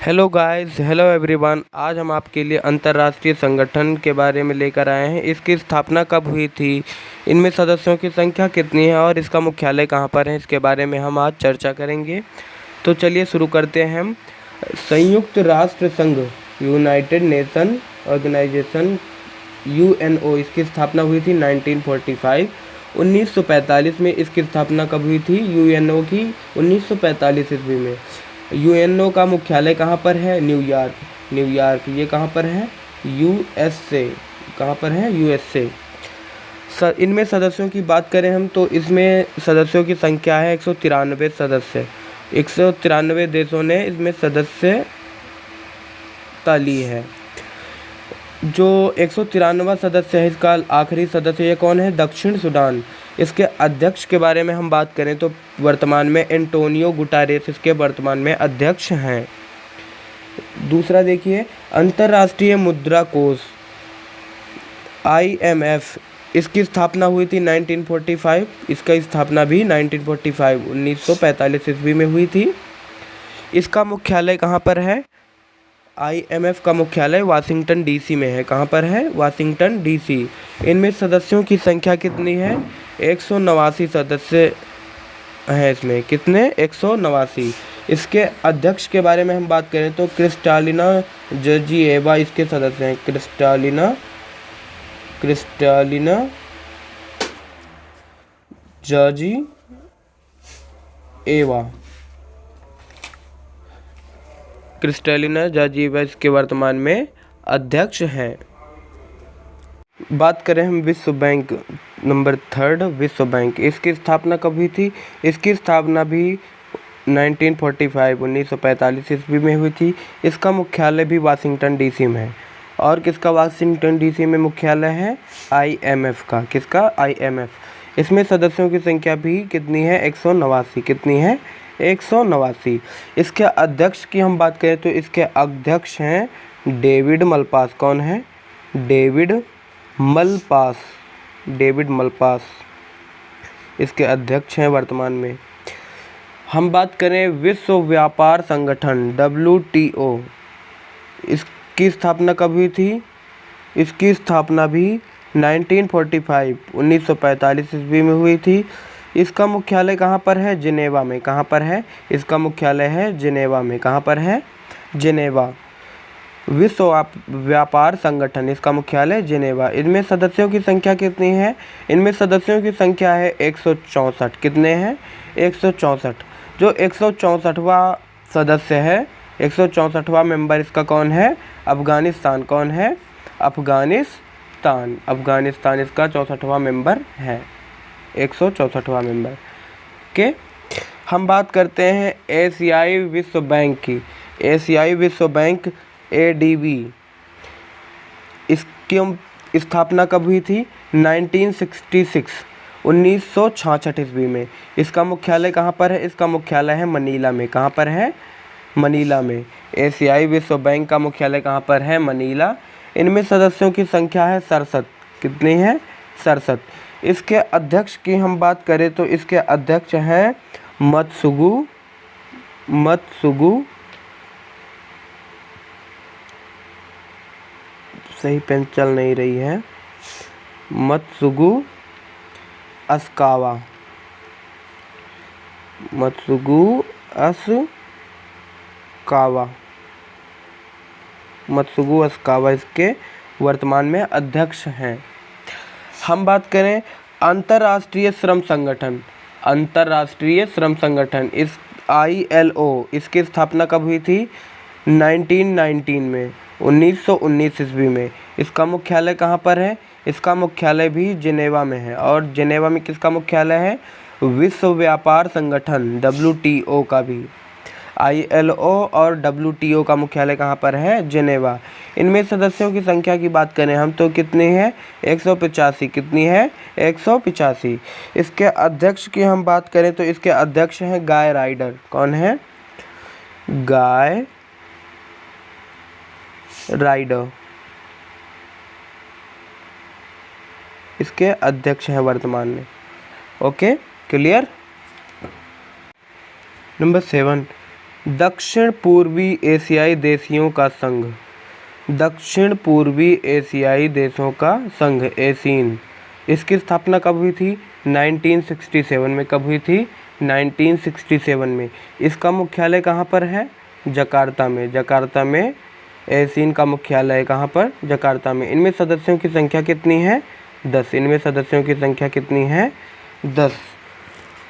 Hello guys, hello everyone. आज हम आपके लिए अंतर्राष्ट्रीय संगठन के बारे में लेकर आए हैं। इसकी स्थापना कब हुई थी, इनमें सदस्यों की संख्या कितनी है और इसका मुख्यालय कहाँ पर है, इसके बारे में हम आज चर्चा करेंगे। तो चलिए शुरू करते हैं हम। संयुक्त राष्ट्र संघ, यूनाइटेड नेशन ऑर्गेनाइजेशन, यूएनओ, इसकी स्थापना हुई थी 1945। 1945 में इसकी स्थापना कब हुई थी यूएनओ की? 1945 ईस्वी में। यूएनओ का मुख्यालय कहाँ पर है? न्यूयॉर्क। न्यूयॉर्क, ये कहाँ पर है? यूएसए। कहाँ पर है? यूएसए। इनमें सदस्यों की बात करें हम तो इसमें सदस्यों की संख्या है 193 सदस्य। 193 देशों ने इसमें सदस्यता ली है। जो 193वां सदस्य है, इसका आखिरी सदस्य ये कौन है? दक्षिण सूडान। इसके अध्यक्ष के बारे में हम बात करें तो वर्तमान में एंटोनियो गुटारेस इसके वर्तमान में अध्यक्ष हैं। दूसरा देखिए, अंतर्राष्ट्रीय मुद्रा कोष IMF, इसकी स्थापना हुई थी 1945। इसका स्थापना भी 1945 ईस्वी में हुई थी। इसका मुख्यालय कहाँ पर है? IMF का मुख्यालय वाशिंगटन DC में है। कहाँ पर है? Washington DC। इनमें सदस्यों की संख्या कितनी है? 189 सदस्य हैं इसमें। कितने? 189। इसके अध्यक्ष के बारे में हम बात करें तो क्रिस्टालिना जॉर्जिएवा इसके सदस्य हैं। Kristalina Georgieva. क्रिस्टालिना जॉर्जिएवा इसके वर्तमान में अध्यक्ष हैं। बात करें हम विश्व बैंक, नंबर 3 विश्व बैंक, इसकी स्थापना कब हुई थी? इसकी स्थापना भी 1945 ईस्वी में हुई थी। इसका मुख्यालय भी वाशिंगटन DC में है। और किसका वाशिंगटन DC में मुख्यालय है? IMF का। किसका? IMF। इसमें सदस्यों की संख्या भी कितनी है? 189। कितनी है? 189। इसके अध्यक्ष की हम बात करें तो इसके अध्यक्ष हैं डेविड मलपास। कौन है? डेविड मलपास इसके अध्यक्ष हैं वर्तमान में। हम बात करें विश्व व्यापार संगठन WTO, इसकी स्थापना कब हुई थी? इसकी स्थापना भी 1945 ईस्वी में हुई थी। इसका मुख्यालय कहाँ पर है? जिनेवा में। कहाँ पर है? इसका मुख्यालय है जिनेवा में। कहाँ पर है? जिनेवा। विश्व व्यापार संगठन, इसका मुख्यालय जिनेवा। इनमें सदस्यों की संख्या कितनी है? इनमें सदस्यों की संख्या है 164। कितने हैं? 164। जो 164वां सदस्य है, 164वां मेंबर इसका कौन है? अफगानिस्तान। कौन है? अफगानिस्तान इसका 64वां मेंबर है। 164वां मेंबर के। हम बात करते हैं एशियाई विश्व बैंक की। एशियाई विश्व बैंक ADB, इसकी स्थापना कब हुई थी? 1966 ईस्वी में। इसका मुख्यालय कहाँ पर है? इसका मुख्यालय है मनीला में। कहाँ पर है? मनीला में। एशियाई विश्व बैंक का मुख्यालय कहाँ पर है? मनीला। इनमें सदस्यों की संख्या है 67। कितनी है? 67। इसके अध्यक्ष की हम बात करें तो इसके अध्यक्ष हैं मत्सुगु सही पेन चल नहीं रही है। मत्सुगु अस्कावा इसके वर्तमान में अध्यक्ष हैं। हम बात करें अंतर्राष्ट्रीय श्रम संगठन, इस ILO, इसकी स्थापना कब हुई थी? 1919 में, 1919 ईस्वी में। इसका मुख्यालय कहाँ पर है? इसका मुख्यालय भी जिनेवा में है। और जिनेवा में किसका मुख्यालय है? विश्व व्यापार संगठन WTO का भी। ILO और WTO का मुख्यालय कहाँ पर है? जिनेवा। इनमें सदस्यों की संख्या की बात करें हम तो कितनी है? 185। कितनी है? 185। इसके अध्यक्ष की हम बात करें तो इसके अध्यक्ष हैं गाय राइडर। कौन है? गाय राइडर इसके अध्यक्ष हैं वर्तमान में। Okay, clear. नंबर 7, दक्षिण पूर्वी एशियाई देशियों का संघ। दक्षिण पूर्वी एशियाई देशों का संघ एसीन, इसकी स्थापना कब हुई थी? 1967 में। कब हुई थी? 1967 में। इसका मुख्यालय कहाँ पर है? जकार्ता में। जकार्ता में एसीन का मुख्यालय है। कहाँ पर? जकार्ता में। इनमें सदस्यों की संख्या कितनी है? 10। इनमें सदस्यों की संख्या कितनी है? 10।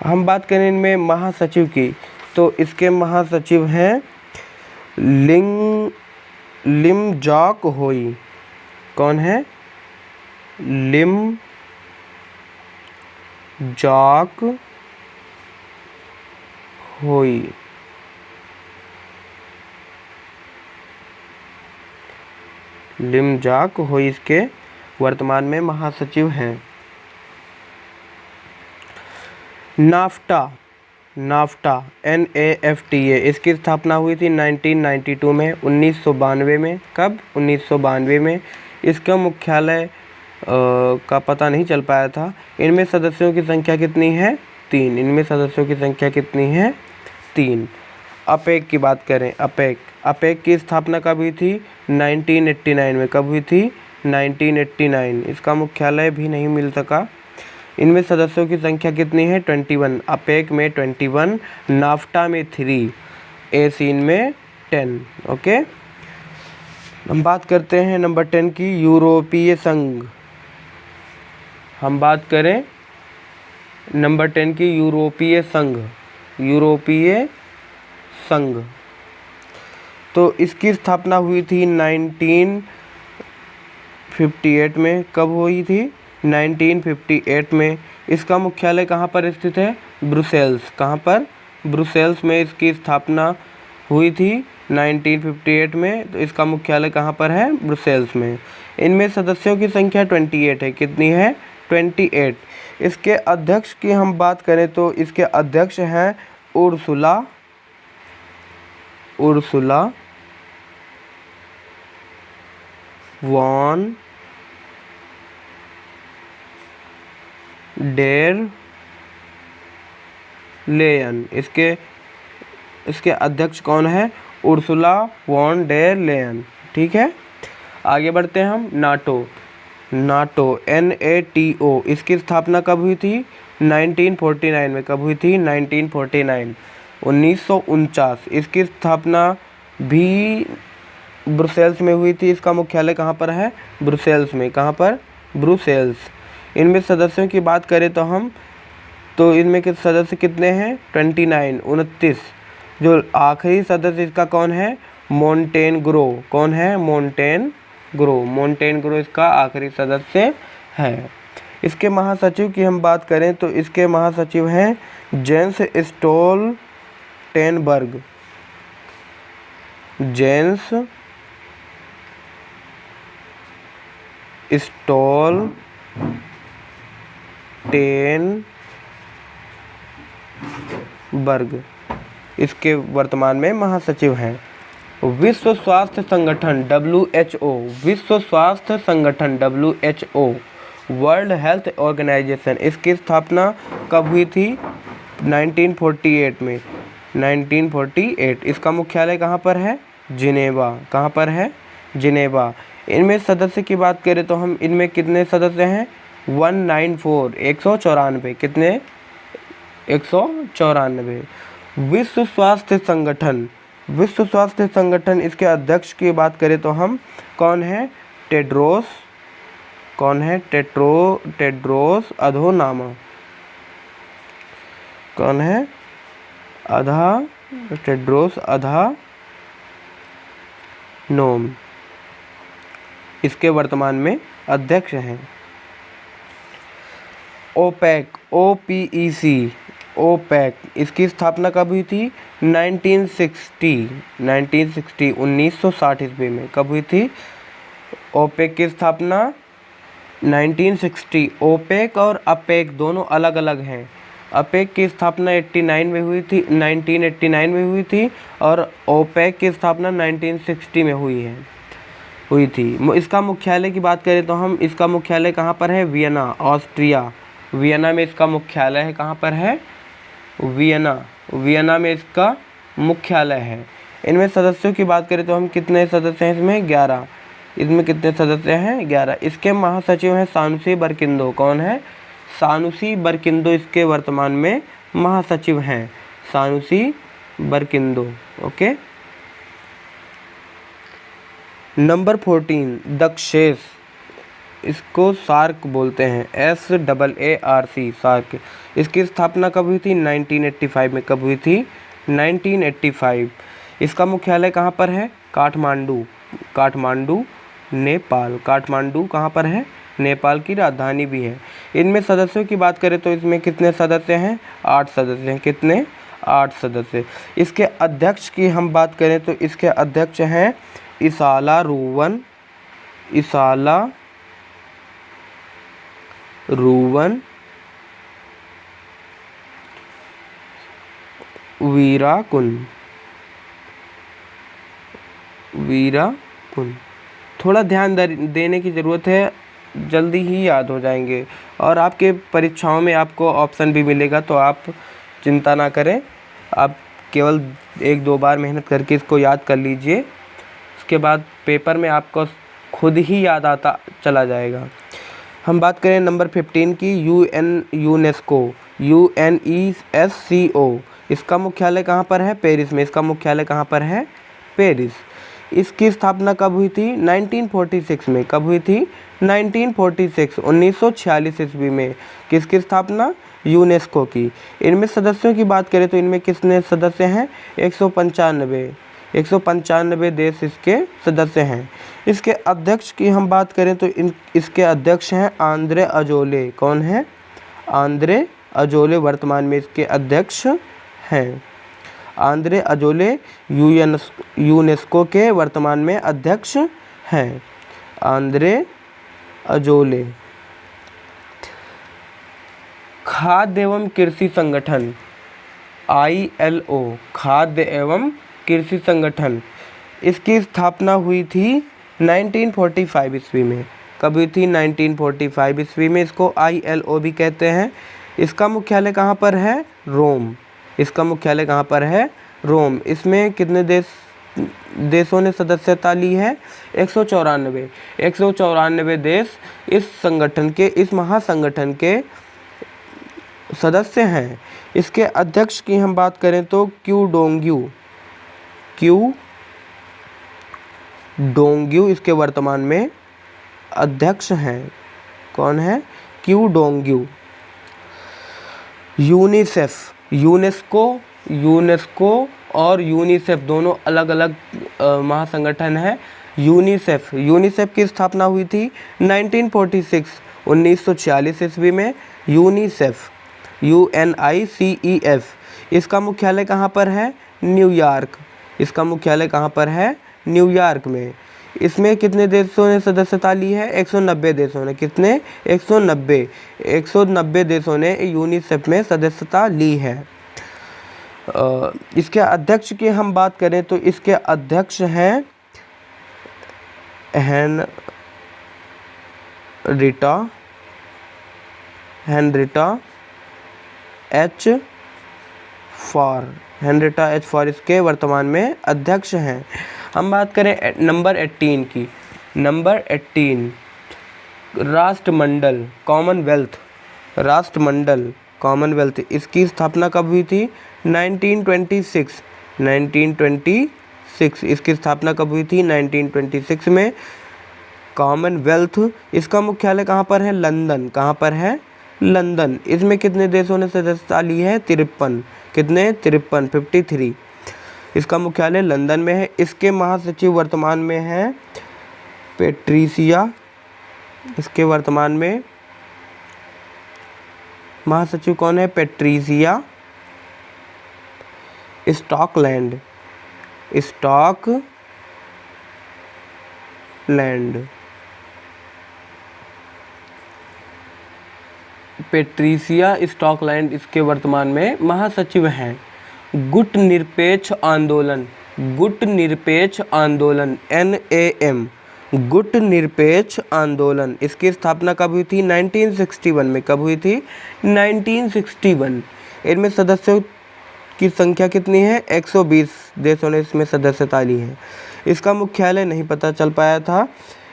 हम बात करें इनमें महासचिव की, तो इसके महासचिव हैं लिम जॉक होई। कौन है? लिम जॉक होई। लिम जॉक होई इसके वर्तमान में महासचिव हैं। नाफ्टा, नाफ्टा NAFTA, इसकी स्थापना हुई थी 1992 में, 1992 में। कब? 1992 में। इसका मुख्यालय का पता नहीं चल पाया था। इनमें सदस्यों की संख्या कितनी है? 3। इनमें सदस्यों की संख्या कितनी है? 3। अपेक की बात करें, अपेक की स्थापना कब हुई थी? 1989 में। कब हुई थी? 1989। इसका मुख्यालय भी नहीं मिल सका। इनमें सदस्यों की संख्या कितनी है? 21। अपेक में 21, नाफ्टा में 3, एसीन में 10। ओके, हम बात करते हैं नंबर 10 की, यूरोपीय संघ। हम बात करें नंबर 10 की, यूरोपीय संघ। यूरोपीय संघ, तो इसकी स्थापना हुई थी 1958 में। कब हुई थी? 1958 में। इसका मुख्यालय कहाँ पर स्थित है? ब्रुसेल्स। कहाँ पर? ब्रुसेल्स में इसकी स्थापना हुई थी 1958 में। तो इसका मुख्यालय कहाँ पर है? ब्रुसेल्स में। इनमें सदस्यों की संख्या 28 है। कितनी है? 28। इसके अध्यक्ष की हम बात करें तो इसके अध्यक्ष हैं उर्सुला वॉन डेर लेयन। इसके अध्यक्ष कौन है? Ursula von der Leyen. ठीक है, आगे बढ़ते हैं हम। नाटो NATO, इसकी स्थापना कब हुई थी? 1949 में। कब हुई थी? 1949, 1949। इसकी स्थापना भी ब्रुसेल्स में हुई थी। इसका मुख्यालय कहाँ पर है? ब्रुसेल्स में। कहाँ पर? ब्रुसेल्स। इनमें सदस्यों की बात करें तो हम, तो इनमें के सदस्य कितने हैं? 29। जो आखिरी सदस्य इसका कौन है? मोंटेनग्रो। कौन है? मोंटेनग्रो इसका आखिरी सदस्य है। इसके महासचिव की हम बात करें तो इसके महासचिव हैं जेंस स्टोल्टेनबर्ग। जेंस स्टोल्टेनबर्ग इसके वर्तमान में महासचिव हैं। विश्व स्वास्थ्य संगठन WHO, विश्व स्वास्थ्य संगठन WHO, वर्ल्ड हेल्थ ऑर्गेनाइजेशन, इसकी स्थापना कब हुई थी? 1948 में। 1948। इसका मुख्यालय कहाँ पर है? जिनेवा। कहाँ पर है? जिनेवा। इनमें सदस्य की बात करें तो हम, इनमें कितने सदस्य हैं? 194, 194। कितने? 194। विश्व स्वास्थ्य संगठन, इसके अध्यक्ष की बात करें तो हम, कौन है? टेड्रोस। कौन है? टेड्रोस अधोनाम। कौन है? टेड्रोस अधानोम इसके वर्तमान में अध्यक्ष हैं। ओपेक, ओपेक, इसकी स्थापना कब हुई थी? 1960, 1960 ईस्वी में। कब हुई थी ओपेक की स्थापना? 1960। ओपेक और अपेक दोनों अलग अलग हैं। अपेक की स्थापना 1989 में हुई थी और ओपेक की स्थापना 1960 में हुई थी। इसका मुख्यालय की बात करें तो हम, इसका मुख्यालय कहाँ पर है? Vienna, Austria. वियना में इसका मुख्यालय है। कहाँ पर है? वियना में इसका मुख्यालय है। इनमें सदस्यों की बात करें तो हम कितने सदस्य हैं इसमें? 11। इसमें कितने सदस्य हैं? 11। इसके महासचिव हैं सानुसी बरकिंदो। कौन है? सानुसी बरकिंदो इसके वर्तमान में महासचिव हैं, सानुसी बरकिंदो। ओके। नंबर 14 दक्षेस, इसको सार्क बोलते हैं, SAARC, सार्क। इसकी स्थापना कब हुई थी? 1985 में। कब हुई थी? 1985। इसका मुख्यालय कहाँ पर है? काठमांडू, काठमांडू नेपाल। काठमांडू कहाँ पर है? नेपाल की राजधानी भी है। इनमें सदस्यों की बात करें तो इसमें कितने सदस्य हैं? 8 सदस्य हैं। कितने? 8 सदस्य। इसके अध्यक्ष की हम बात करें तो इसके अध्यक्ष हैं इसाला रूवन, इसाला रूवन वीराकुन, वीराकुन। थोड़ा ध्यान देने की ज़रूरत है, जल्दी ही याद हो जाएंगे। और आपके परीक्षाओं में आपको ऑप्शन भी मिलेगा, तो आप चिंता ना करें, आप केवल 1-2 बार मेहनत करके इसको याद कर लीजिए। उसके बाद पेपर में आपको खुद ही याद आता चला जाएगा। हम बात करें नंबर 15 की, यूनेस्को, UNESCO। इसका मुख्यालय कहाँ पर है? पेरिस में। इसका मुख्यालय कहाँ पर है? पेरिस। इसकी स्थापना कब हुई थी? 1946 में। कब हुई थी? 1946, 1946 ईस्वी में। किसकी स्थापना? यूनेस्को की। इनमें सदस्यों की बात करें तो इनमें कितने सदस्य हैं? 195 देश इसके सदस्य हैं। इसके अध्यक्ष की हम बात करें तो इसके अध्यक्ष हैं आंद्रे अजोले। कौन है? आंद्रे अजोले वर्तमान में इसके अध्यक्ष हैं। आंद्रे अजोले यूनेस्को के वर्तमान में अध्यक्ष हैं। Andre Azoulay. खाद्य एवं कृषि संगठन, ILO, खाद्य एवं कृषि संगठन, इसकी स्थापना हुई थी 1945 ईस्वी में। कब हुई थी? 1945 ईस्वी में। इसको ILO भी कहते हैं। इसका मुख्यालय कहाँ पर है? रोम। इसका मुख्यालय कहाँ पर है? रोम। इसमें कितने देशों ने सदस्यता ली है? 194। 194 देश इस संगठन के, इस महासंगठन के सदस्य हैं। इसके अध्यक्ष की हम बात करें तो क्यू डोंग्यू इसके वर्तमान में अध्यक्ष हैं। कौन है? Q Dongyu. यूनेस्को और यूनिसेफ दोनों अलग अलग महासंगठन है। यूनिसेफ की स्थापना हुई थी 1946, 1946 ईस्वी में। UNICEF, UNICEF। इसका मुख्यालय कहाँ पर है? न्यूयॉर्क। इसका मुख्यालय कहाँ पर है? न्यूयॉर्क में। इसमें कितने देशों ने सदस्यता ली है? 190 देशों ने। कितने? 190 देशों ने यूनिसेफ में सदस्यता ली है। इसके अध्यक्ष की हम बात करें तो इसके अध्यक्ष हैं हेनरिटा एच फॉर इसके वर्तमान में अध्यक्ष हैं। हम बात करें नंबर 18 की। नंबर 18 राष्ट्रमंडल, कॉमनवेल्थ। इसकी स्थापना कब हुई थी? 1926। इसकी स्थापना कब हुई थी? 1926 में। कॉमनवेल्थ, इसका मुख्यालय कहाँ पर है? लंदन। कहाँ पर है? लंदन। इसमें कितने देशों ने सदस्यता ली है? 53। कितने? 53, 53। इसका मुख्यालय लंदन में है। इसके महासचिव वर्तमान में हैं पेट्रिसिया। इसके वर्तमान में महासचिव कौन है? Patricia Scotland. पेट्रिसिया स्टॉकलैंड इसके वर्तमान में महासचिव हैं। गुट निरपेक्ष आंदोलन NAM, गुट निरपेक्ष आंदोलन। इसकी स्थापना कब हुई थी? 1961 में। कब हुई थी? 1961। इनमें सदस्यों की संख्या कितनी है? 120 देशों ने इसमें सदस्यता ली है। इसका मुख्यालय नहीं पता चल पाया था।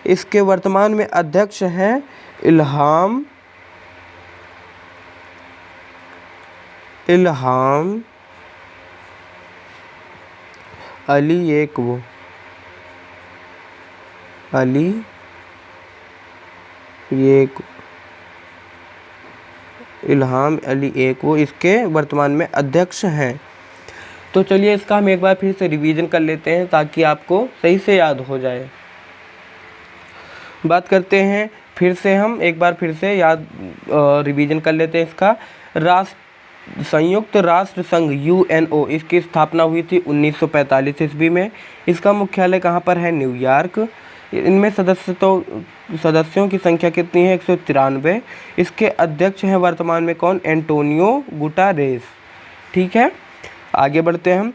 इसके वर्तमान में अध्यक्ष हैं इल्हाम अलीयेव इल्हाम अलीयेव इसके वर्तमान में अध्यक्ष हैं। तो चलिए इसका हम एक बार फिर से रिवीजन कर लेते हैं ताकि आपको सही से याद हो जाए। बात करते हैं फिर से, हम एक बार फिर से रिवीजन कर लेते हैं इसका। संयुक्त राष्ट्र संघ UNO, इसकी स्थापना हुई थी 1945 ईस्वी में। इसका मुख्यालय कहाँ पर है? न्यूयॉर्क। इनमें सदस्यों की संख्या कितनी है? 193। इसके अध्यक्ष हैं वर्तमान में कौन? Antonio Guterres. ठीक है, आगे बढ़ते हैं हम।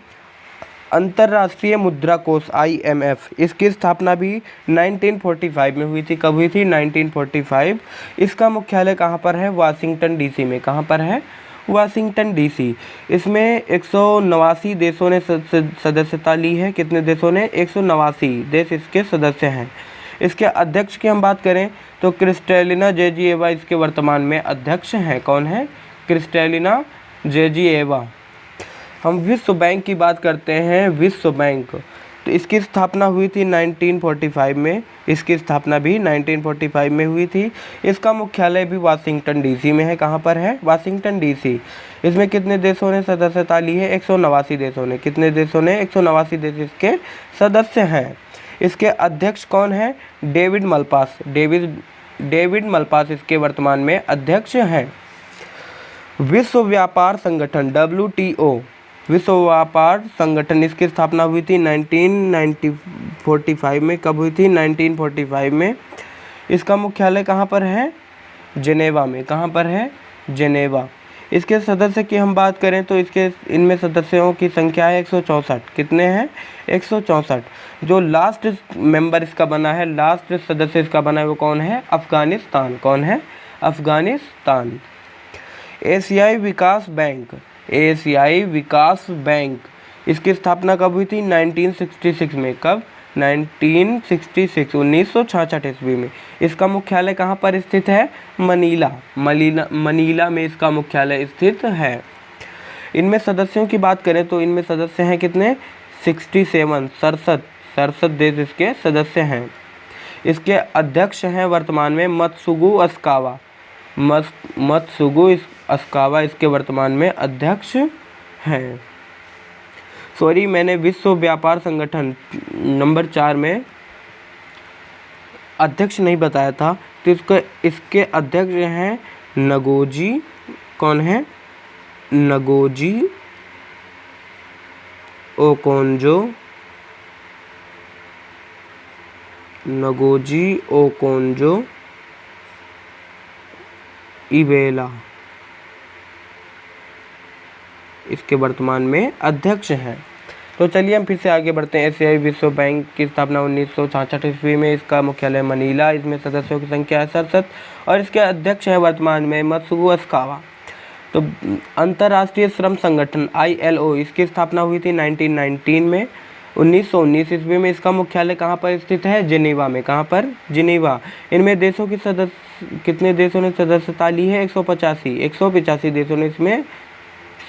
अंतर्राष्ट्रीय मुद्रा कोष IMF, इसकी स्थापना भी 1945 में हुई थी। कब हुई थी? 1945। इसका मुख्यालय कहाँ पर है? वाशिंगटन DC में। कहाँ पर है? Washington DC। इसमें 189 देशों ने सदस्यता ली है। कितने देशों ने? 189 देश इसके सदस्य हैं। इसके अध्यक्ष की हम बात करें तो क्रिस्टैलिना जॉर्जिएवा इसके वर्तमान में अध्यक्ष हैं। कौन है? क्रिस्टैलिना जॉर्जिएवा। हम विश्व बैंक की बात करते हैं। विश्व बैंक, तो इसकी स्थापना हुई थी 1945 में। इसकी स्थापना भी 1945 में हुई थी। इसका मुख्यालय भी वाशिंगटन DC में है। कहाँ पर है? Washington DC। इसमें कितने देशों ने सदस्यता ली है? 189 देशों ने। कितने देशों ने? 189 देश इसके सदस्य हैं। इसके अध्यक्ष कौन है? David Malpass. डेविड मलपास इसके वर्तमान में अध्यक्ष हैं। विश्व व्यापार संगठन WTO, विश्व व्यापार संगठन, इसकी स्थापना हुई थी 1945 में। कब हुई थी? 1945 में। इसका मुख्यालय कहाँ पर है? जेनेवा में। कहाँ पर है? जेनेवा। इसके सदस्य की हम बात करें तो इनमें सदस्यों की संख्या है 164। कितने हैं? 164। जो लास्ट मेंबर इसका बना है, लास्ट सदस्य इसका बना है, वो कौन है? अफगानिस्तान। कौन है? अफगानिस्तान। एशियाई विकास बैंक, इसकी स्थापना कब हुई थी? 1966 में। कब? 1966 ईस्वी में। इसका मुख्यालय कहाँ पर स्थित है? मनीला में इसका मुख्यालय स्थित है। इनमें सदस्यों की बात करें तो इनमें सदस्य हैं कितने? 67 देश इसके सदस्य हैं। इसके अध्यक्ष हैं वर्तमान में मत्सुगु अस्कावा इसके वर्तमान में अध्यक्ष हैं। सॉरी, मैंने विश्व व्यापार संगठन नंबर 4 में अध्यक्ष नहीं बताया था। तो इसके अध्यक्ष हैं नगोजी। कौन है? नगोजी ओकोंजो इवेला इसके वर्तमान में अध्यक्ष हैं। तो चलिए हम फिर से आगे बढ़ते हैं। एशियाई विश्व बैंक की स्थापना 1966 ईस्वी में। इसका मुख्यालय मनीला। इसमें सदस्यों की संख्या है 67 और इसके अध्यक्ष हैं वर्तमान में मत्सुगु अस्कावा। तो अंतर्राष्ट्रीय श्रम संगठन ILO, इसकी स्थापना हुई थी 1919 में। 1919 ईस्वी में। इसका मुख्यालय कहाँ पर स्थित है? जिनेवा में। कहाँ पर? जिनेवा। इनमें देशों की कितने देशों ने सदस्यता ली है? 185 देशों ने इसमें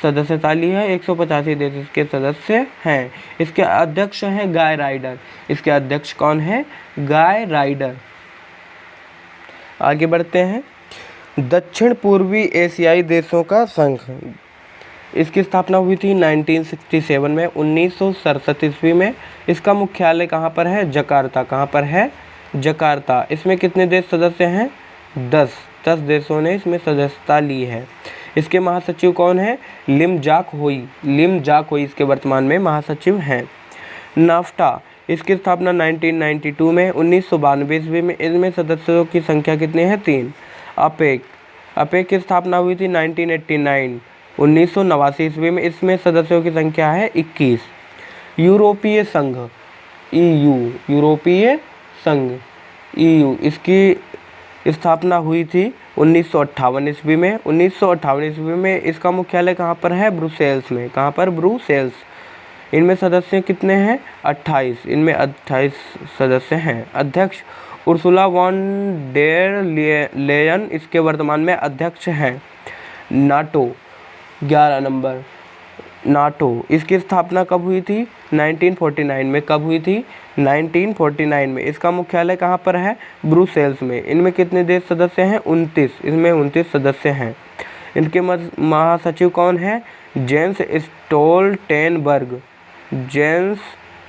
सदस्यता ली है। 185 देश इसके सदस्य हैं। इसके अध्यक्ष हैं गाय राइडर। इसके अध्यक्ष कौन है? गाय राइडर। आगे बढ़ते हैं। दक्षिण पूर्वी एशियाई देशों का संघ, इसकी स्थापना हुई थी 1967 में। 1967 ईस्वी में। इसका मुख्यालय कहाँ पर है? जकार्ता। कहाँ पर है? जकार्ता। इसमें कितने देश सदस्य हैं? 10 देशों ने इसमें सदस्यता ली है। इसके महासचिव कौन है? लिम जाक होई इसके वर्तमान में महासचिव हैं। नाफ्टा, इसकी स्थापना 1992 में। 1992 ईस्वी में। इसमें सदस्यों की संख्या कितनी है? 3। अपेक की स्थापना हुई थी 1989 ईस्वी में। इसमें सदस्यों की संख्या है 21। यूरोपीय संघ EU, इसकी स्थापना हुई थी 1958 ईस्वी में। 1958 ईस्वी में इसका मुख्यालय कहाँ पर है? ब्रुसेल्स में। कहाँ पर? ब्रुसेल्स। इनमें सदस्य कितने हैं? 28। इनमें 28 सदस्य हैं। अध्यक्ष उर्सुला वॉन डेर लेयन इसके वर्तमान में अध्यक्ष हैं। नाटो 11 नंबर, नाटो, इसकी स्थापना कब हुई थी? 1949 में। कब हुई थी? 1949 में। इसका मुख्यालय कहाँ पर है? ब्रुसेल्स में। इनमें कितने देश सदस्य हैं? 29। इसमें 29 सदस्य हैं। इनके महासचिव कौन है? Jens Stoltenberg. जेंस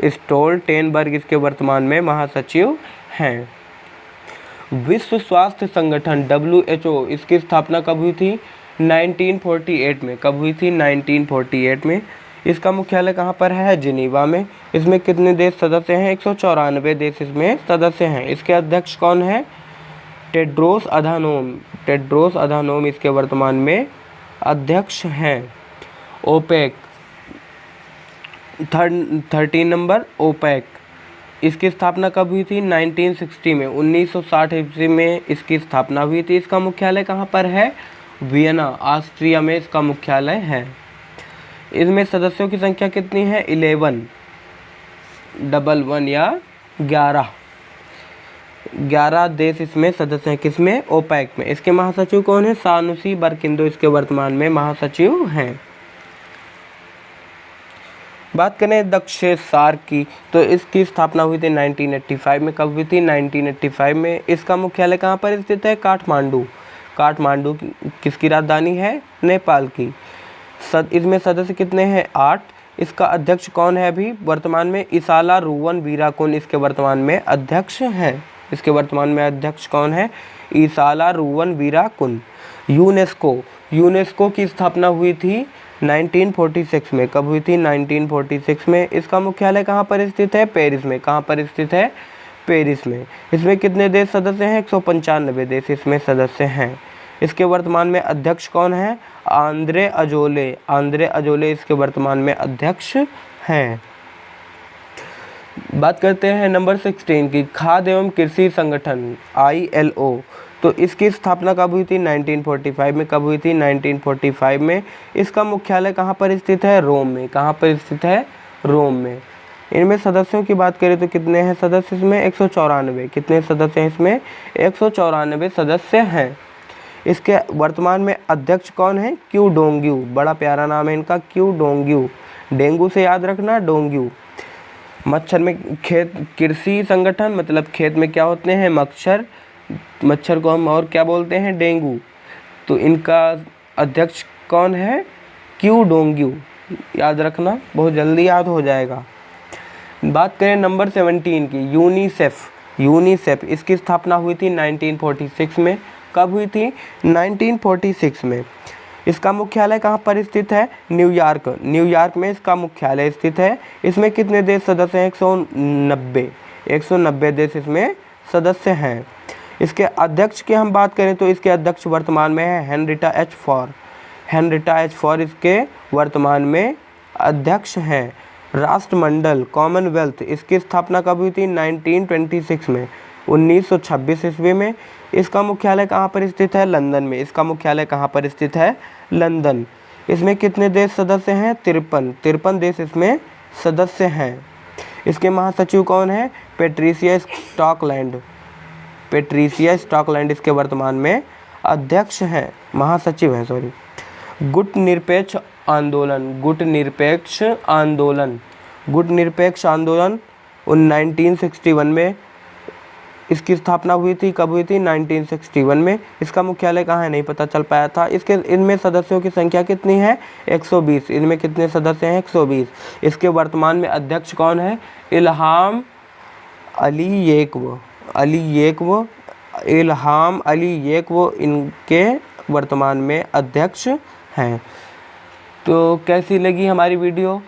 स्टोल्टेनबर्ग इसके वर्तमान में महासचिव हैं। विश्व स्वास्थ्य संगठन WHO इसकी स्थापना कब हुई थी? 1948 में। कब हुई थी? 1948 में। इसका मुख्यालय कहाँ पर है? जिनीवा में। इसमें कितने देश सदस्य हैं? 194 देश इसमें सदस्य हैं। इसके अध्यक्ष कौन है? Tedros Adhanom. टेड्रोस अधानोम इसके वर्तमान में अध्यक्ष हैं। ओपेक 13 नंबर, ओपेक, इसकी स्थापना कब हुई थी? 1960 में। 1960 ईस्वी में इसकी स्थापना हुई थी। इसका मुख्यालय कहाँ पर है? वियना, ऑस्ट्रिया में इसका मुख्यालय है। इसमें सदस्यों की संख्या कितनी है? 11 या 11 देश इसमें सदस्य हैं। किसमें? ओपेक में। इसके महासचिव कौन है? सानुसी बरकिंदो इसके वर्तमान में महासचिव हैं। बात करें दक्षिण सार्क की, तो इसकी स्थापना हुई थी 1985 में। कब हुई थी? 1985 में। इसका मुख्यालय कहाँ पर स्थित है? काठमांडू। काठमांडू किसकी राजधानी है? नेपाल की। इसमें सदस्य कितने हैं? 8। इसका अध्यक्ष कौन है अभी वर्तमान में? इसाला रूवन वीराकुन इसके वर्तमान में अध्यक्ष हैं। इसके वर्तमान में अध्यक्ष कौन है? इसाला रूवन वीराकुन। यूनेस्को, यूनेस्को की स्थापना हुई थी 1946 में। कब हुई थी? 1946 में। इसका मुख्यालय कहाँ पर स्थित है? पेरिस में। कहाँ पर स्थित है? पेरिस में। इसमें कितने देश सदस्य हैं? 195 देश इसमें सदस्य हैं। इसके वर्तमान में अध्यक्ष कौन है? Andre Azoulay. आंद्रे अजोले इसके वर्तमान में अध्यक्ष हैं। बात करते हैं नंबर 16 की, खाद्य एवं कृषि संगठन ILO। तो इसकी स्थापना कब हुई थी? 1945 में। कब हुई थी? 1945 में। इसका मुख्यालय कहाँ पर स्थित है? रोम में। कहाँ पर स्थित है? रोम में। इनमें सदस्यों की बात करें तो कितने हैं सदस्य इसमें? 194। कितने सदस्य हैं इसमें? 194 सदस्य हैं। इसके वर्तमान में अध्यक्ष कौन है? Q Dongyu. बड़ा प्यारा नाम है इनका, क्यू डोंग्यू। डेंगू से याद रखना, डोंग्यू। मच्छर में खेत कृषि संगठन, मतलब खेत में क्या होते हैं? मच्छर। मच्छर को हम और क्या बोलते हैं? डेंगू। तो इनका अध्यक्ष कौन है? Q Dongyu. याद रखना, बहुत जल्दी याद हो जाएगा। बात करें नंबर 17 की, यूनिसेफ। यूनिसेफ इसकी स्थापना हुई थी 1946 में। कब हुई थी? 1946 में। इसका मुख्यालय कहाँ पर स्थित है? न्यूयॉर्क। न्यूयॉर्क में इसका मुख्यालय स्थित है। इसमें कितने देश सदस्य हैं? 190। 190 देश इसमें सदस्य हैं। इसके अध्यक्ष की हम बात करें तो इसके अध्यक्ष वर्तमान में है Henrietta H. For. Henrietta H. For इसके वर्तमान में अध्यक्ष हैं। राष्ट्रमंडल कॉमनवेल्थ इसकी स्थापना कब हुई थी? 1926 में। 1926 ईस्वी में। इसका मुख्यालय कहाँ पर स्थित है? लंदन में। इसका मुख्यालय कहाँ पर स्थित है? लंदन। इसमें कितने देश सदस्य हैं? 53 देश इसमें सदस्य हैं। इसके महासचिव कौन है? Patricia Scotland. पेट्रिसिया स्टॉकलैंड इसके वर्तमान में अध्यक्ष हैं, महासचिव हैं सॉरी। गुटनिरपेक्ष आंदोलन। गुटनिरपेक्ष आंदोलन। गुटनिरपेक्ष आंदोलन 1961 में इसकी स्थापना हुई थी। कब हुई थी? 1961 में। इसका मुख्यालय कहाँ है? नहीं पता चल पाया था। इसके इनमें सदस्यों की संख्या कितनी है? 120। इनमें कितने सदस्य हैं? 120। इसके वर्तमान में अध्यक्ष कौन है? Ilham Aliyev. Aliyev, Ilham Aliyev इनके वर्तमान में अध्यक्ष हैं। तो कैसी लगी हमारी वीडियो?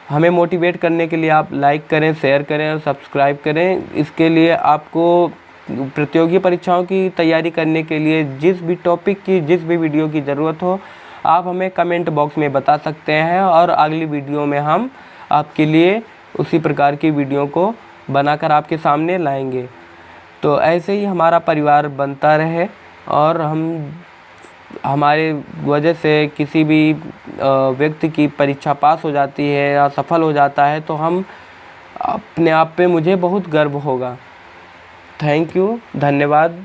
हमें मोटिवेट करने के लिए आप लाइक करें, शेयर करें और सब्सक्राइब करें। इसके लिए आपको प्रतियोगी परीक्षाओं की तैयारी करने के लिए जिस भी टॉपिक की, जिस भी वीडियो की ज़रूरत हो, आप हमें कमेंट बॉक्स में बता सकते हैं और अगली वीडियो में हम आपके लिए उसी प्रकार की वीडियो को बनाकर आपके सामने लाएंगे। तो ऐसे ही हमारा परिवार बनता रहे। और हमारे वजह से किसी भी व्यक्ति की परीक्षा पास हो जाती है या सफल हो जाता है तो हम अपने आप पे मुझे बहुत गर्व होगा। थैंक यू, धन्यवाद।